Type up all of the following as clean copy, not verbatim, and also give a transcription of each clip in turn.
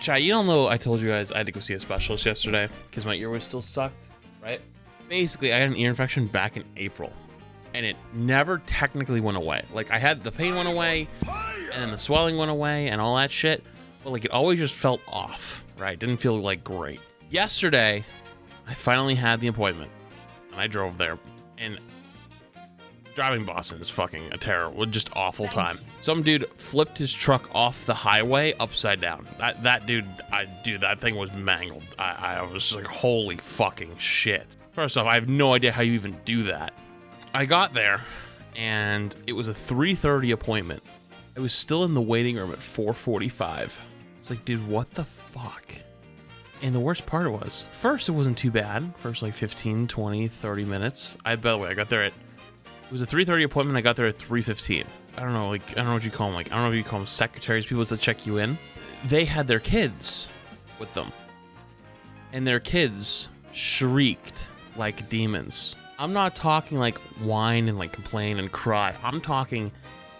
Chat, you don't know I told you guys I had to go see a specialist yesterday because my ear was still sucked, right? Basically, I had an ear infection back in April, and it never technically went away. Like, I had the pain went away, and then the swelling went away, and all that shit, but like it always just felt off, right? Didn't feel like great. Yesterday, I finally had the appointment, and I drove there, and driving Boston is fucking a terrible, just awful time. Some dude flipped his truck off the highway upside down. That dude, that thing was mangled. I was like, holy fucking shit. First off, I have no idea how you even do that. I got there, and it was a 3:30 appointment. I was still in the waiting room at 4:45. It's like, dude, what the fuck? And the worst part was, first it wasn't too bad. First like 15, 20, 30 minutes. By the way, I got there at, it was a 3:30 appointment. I got there at 3:15. I don't know, like, I don't know what you call them. Like, I don't know if you call them secretaries, people to check you in. They had their kids with them, and their kids shrieked like demons. I'm not talking like whine and like complain and cry. I'm talking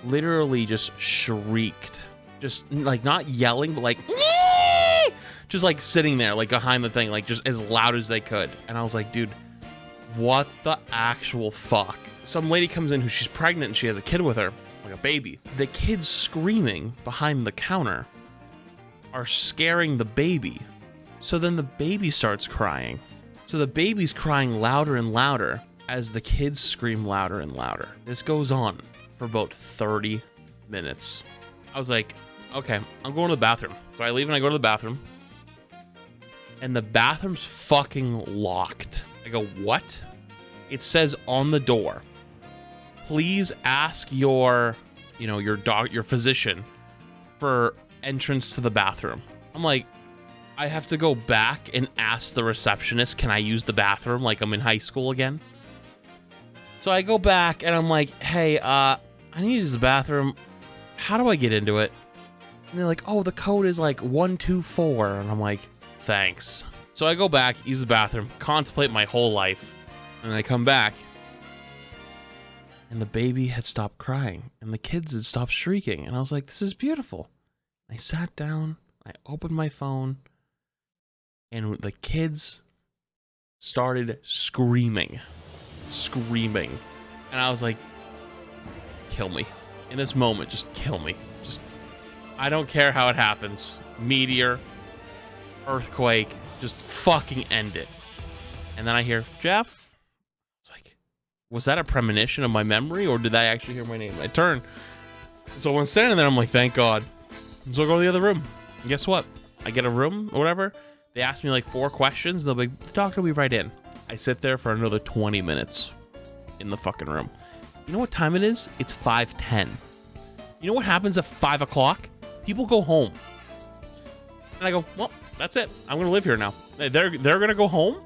literally just shrieked. Just like not yelling, but like just like sitting there like behind the thing, like just as loud as they could. And I was like, dude, what the actual fuck? Some lady comes in who she's pregnant and she has a kid with her, like a baby. The kids screaming behind the counter are scaring the baby. So then the baby starts crying. So the baby's crying louder and louder as the kids scream louder and louder. This goes on for about 30 minutes. I was like, okay, I'm going to the bathroom. So I leave and I go to the bathroom. And the bathroom's fucking locked. I go, what? It says on the door, please ask your physician for entrance to the bathroom. I'm like, I have to go back and ask the receptionist, can I use the bathroom like I'm in high school again? So I go back and I'm like, hey, I need to use the bathroom. How do I get into it? And they're like, oh, the code is like 124. And I'm like, thanks. So I go back, use the bathroom, contemplate my whole life. And then I come back, and the baby had stopped crying, and the kids had stopped shrieking. And I was like, this is beautiful. I sat down, I opened my phone, and the kids started screaming. And I was like, kill me. In this moment, just kill me. Just, I don't care how it happens. Meteor, earthquake, just fucking end it. And then I hear, Jeff? It's like, was that a premonition of my memory, or did I actually hear my name? I turn. So when I'm standing there, I'm like, thank God. So I go to the other room. And guess what? I get a room or whatever. They ask me like 4 questions. They'll be like, the doctor will be right in. I sit there for another 20 minutes in the fucking room. You know what time it is? It's 5:10. You know what happens at 5 o'clock? People go home. And I go, well, that's it. I'm going to live here now. They're going to go home,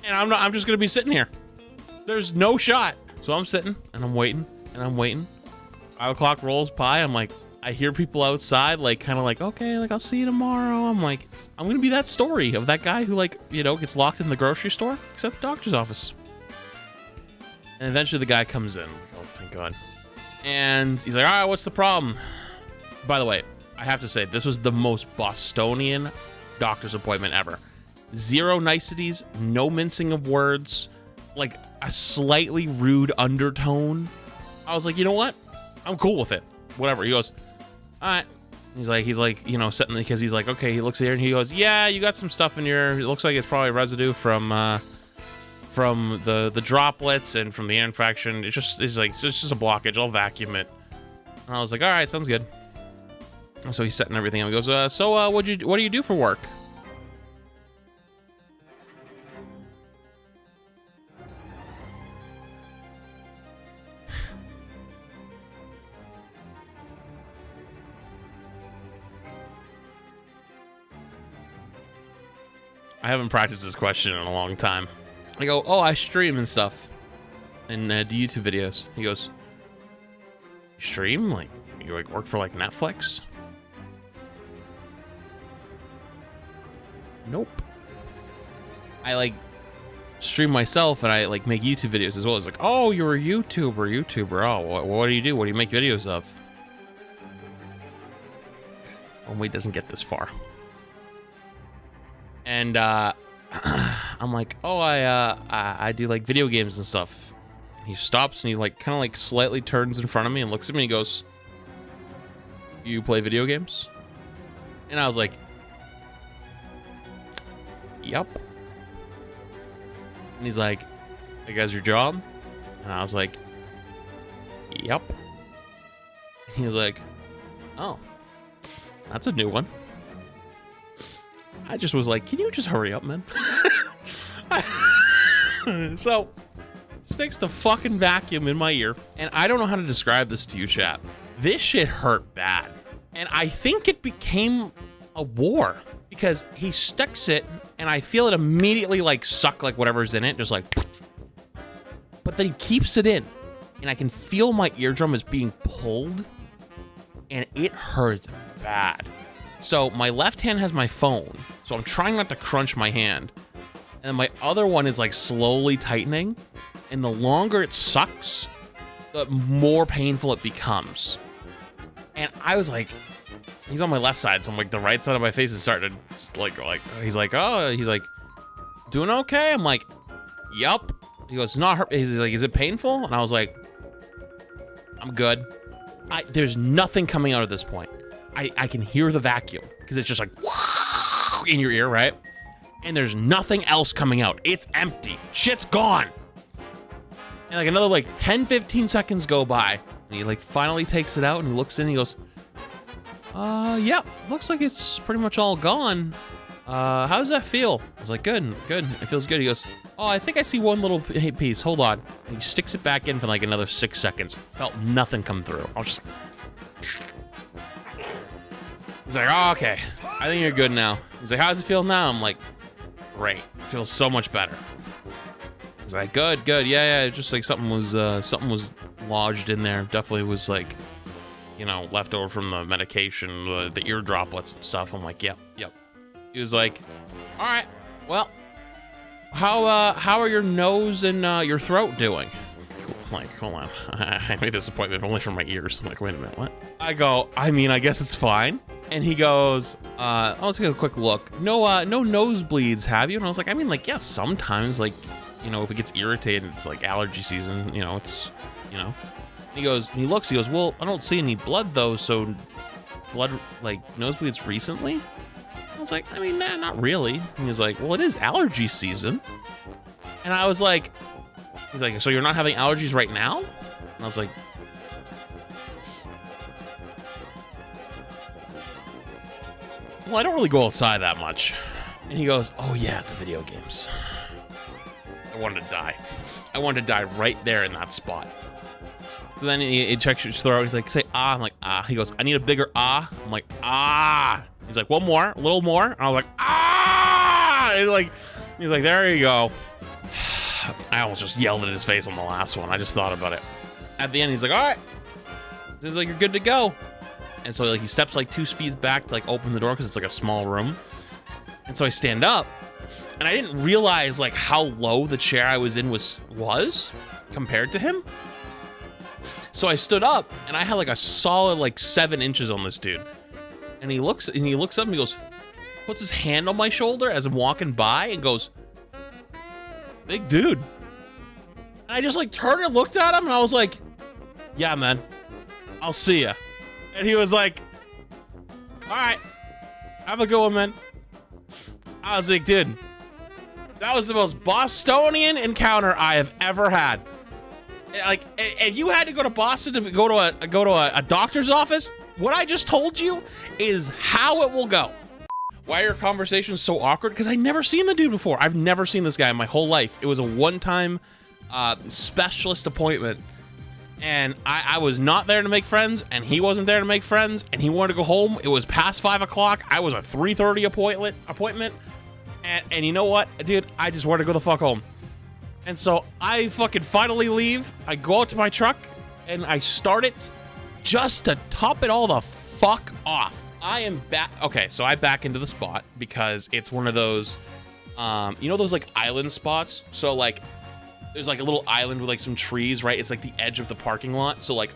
and I'm just going to be sitting here. There's no shot. So I'm sitting, and I'm waiting, and I'm waiting. 5 o'clock rolls by. I'm like, I hear people outside, like, kind of like, okay, like, I'll see you tomorrow. I'm like, I'm going to be that story of that guy who, like, you know, gets locked in the grocery store, except the doctor's office. And eventually the guy comes in. Like, oh, thank God. And he's like, all right, what's the problem? By the way, I have to say, this was the most Bostonian doctor's appointment ever. Zero niceties, no mincing of words, like a slightly rude undertone. I was like, you know what? I'm cool with it. Whatever. He goes, all right. He's like, you know, sitting, because he's like, okay, he looks here and he goes, yeah, you got some stuff in your, it looks like it's probably residue from the droplets and from the ear infection. It's just a blockage. I'll vacuum it. And I was like, all right, sounds good. And so he's setting everything up. He goes, what do you do for work? I haven't practiced this question in a long time. I go, oh, I stream and stuff, and do YouTube videos. He goes, you stream? Like, you like work for like Netflix? Nope. I like stream myself, and I like make YouTube videos as well. It's like, oh, you're a YouTuber. Oh, what do you do? What do you make videos of? Only doesn't get this far. And I'm like, oh, I do like video games and stuff. He stops and he like kind of like slightly turns in front of me and looks at me and he goes, you play video games? And I was like, yep. And he's like, hey guys, your job? And I was like, yep. And he was like, oh, that's a new one. I just was like, can you just hurry up, man? So, sticks the fucking vacuum in my ear. And I don't know how to describe this to you, chat. This shit hurt bad. And I think it became a war. Because he sticks it, and I feel it immediately, like, suck, like, whatever's in it. Just like... But then he keeps it in. And I can feel my eardrum is being pulled. And it hurts bad. So my left hand has my phone. So I'm trying not to crunch my hand. And then my other one is like slowly tightening. And the longer it sucks, the more painful it becomes. And I was like, he's on my left side. So I'm like, the right side of my face is starting to like, he's like, doing okay? I'm like, yup. He goes, not hurt. He's like, is it painful? And I was like, I'm good. There's nothing coming out at this point. I can hear the vacuum because it's just like in your ear, right? And there's nothing else coming out. It's empty. Shit's gone. And like another like 10-15 seconds go by and he like finally takes it out and he looks in and he goes, yeah, looks like it's pretty much all gone. How does that feel? I was like, good. It feels good. He goes, oh, I think I see one little piece. Hold on. And he sticks it back in for like another 6 seconds. Felt nothing come through. I was just he's like, oh, okay. I think you're good now. He's like, how does it feel now? I'm like, great. It feels so much better. He's like, good. Yeah. Just like something was lodged in there. Definitely was like, you know, left over from the medication, the ear droplets and stuff. I'm like, yep. He was like, all right, well, how are your nose and your throat doing? I'm like, hold on. I made this appointment only for my ears. I'm like, wait a minute, what? I go, I mean, I guess it's fine. And he goes, let's take a quick look. No nosebleeds, have you? And I was like, I mean, like, yeah, sometimes, like, you know, if it gets irritated, it's like allergy season, you know, it's, you know. And he goes, and he looks, he goes, well, I don't see any blood though, so blood, like, nosebleeds recently? I was like, I mean, nah, not really. And he's like, well, it is allergy season. And I was like, he's like, so you're not having allergies right now? And I was like, well, I don't really go outside that much. And he goes, oh yeah, the video games. I wanted to die. I wanted to die right there in that spot. So then he checks your throat. He's like, say ah. I'm like, ah. He goes, I need a bigger ah. I'm like, ah. He's like, one more, a little more. And I was like, ah. And like, he's like, there you go. I almost just yelled at his face on the last one. I just thought about it. At the end, he's like, all right. He's like, you're good to go. And so like he steps like 2 feet back to like open the door because it's like a small room. And so I stand up, and I didn't realize like how low the chair I was in was compared to him. So I stood up, and I had like a solid like 7 inches on this dude. And he looks up and he goes, puts his hand on my shoulder as I'm walking by and goes, big dude. And I just like turned and looked at him and I was like, yeah, man, I'll see ya. And he was like, all right, have a good one, man. I was like, dude, that was the most Bostonian encounter I have ever had. Like, and you had to go to Boston to go to a doctor's office. What I just told you is how it will go. Why are your conversations so awkward? Because I never seen the dude before. I've never seen this guy in my whole life. It was a one-time specialist appointment, and I was not there to make friends, and he wasn't there to make friends, and he wanted to go home. It was past 5 o'clock. I was a 3:30 appointment, and you know what, dude? I just wanted to go the fuck home. And so I fucking finally leave. I go out to my truck, and I start it just to top it all the fuck off. I am back. Okay, so I back into the spot because it's one of those, you know those like island spots? So like, there's like a little island with like some trees, right? It's like the edge of the parking lot. So like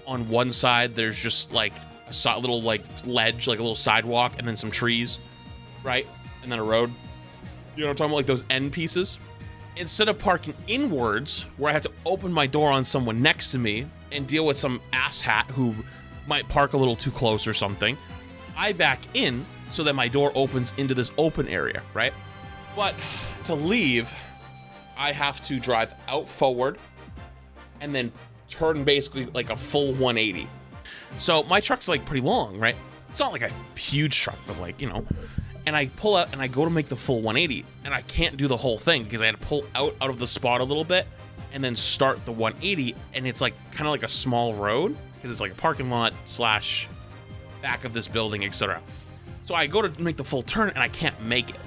on one side, there's just like a little like ledge, like a little sidewalk, and then some trees, right? And then a road. You know what I'm talking about? Like those end pieces. Instead of parking inwards, where I have to open my door on someone next to me and deal with some asshat who might park a little too close or something, I back in so that my door opens into this open area, right? But to leave, I have to drive out forward and then turn basically like a full 180. So my truck's like pretty long, right? It's not like a huge truck, but like, you know, and I pull out and I go to make the full 180 and I can't do the whole thing because I had to pull out of the spot a little bit and then start the 180. And it's like kind of like a small road because it's like a parking lot slash back of this building, etc. So I go to make the full turn and I can't make it.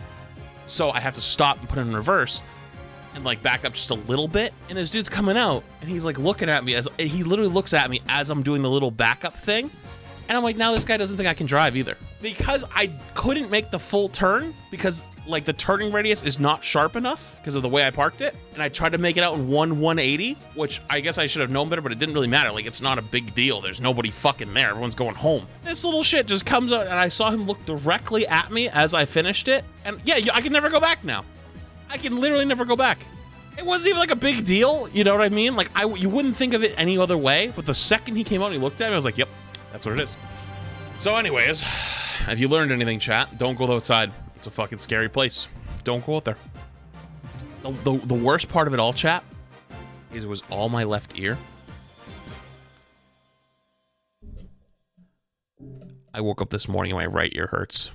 So I have to stop and put it in reverse and like back up just a little bit. And this dude's coming out and he's like looking at me and he literally looks at me as I'm doing the little backup thing. And I'm like, now this guy doesn't think I can drive either. Because I couldn't make the full turn because like the turning radius is not sharp enough because of the way I parked it. And I tried to make it out in 180, which I guess I should have known better, but it didn't really matter. Like, it's not a big deal. There's nobody fucking there. Everyone's going home. This little shit just comes out and I saw him look directly at me as I finished it. And yeah, I can never go back now. I can literally never go back. It wasn't even like a big deal. You know what I mean? Like you wouldn't think of it any other way. But the second he came out and he looked at me, I was like, yep, that's what it is. So anyways, have you learned anything, chat? Don't go outside. It's a fucking scary place. Don't go out there. The worst part of it all, chat, is it was all my left ear. I woke up this morning and my right ear hurts.